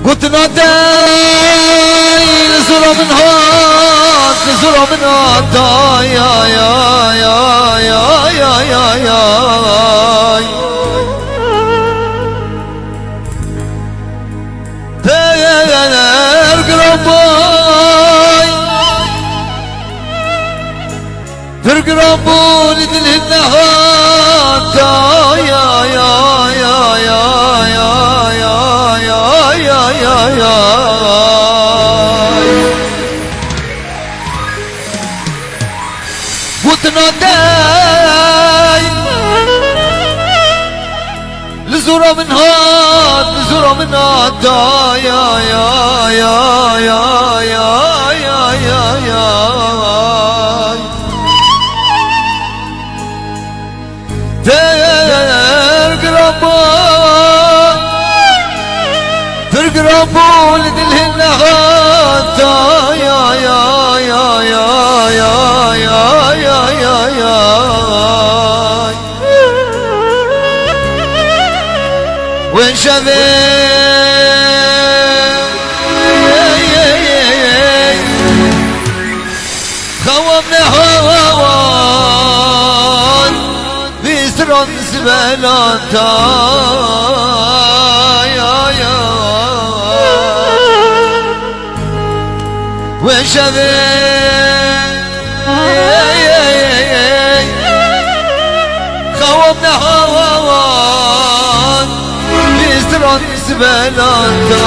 قلت نادي نزرع من هاد نزرع من هاد يا يا يا يا يا يا يا ترقربون دل النهار يا يا يا يا يا يا يا يا يا وتنادي لزورة من هاد لزورة من هاد يا يا يا يا يا يا يا يا ترقربوا لدلهن غاتا يا يا يا يا يا يا يا يا يا وين شباب خوامنا هوان بيسرن زبالاتا يا يا وين شباب خوامنا هوان بيسرن زبالاتا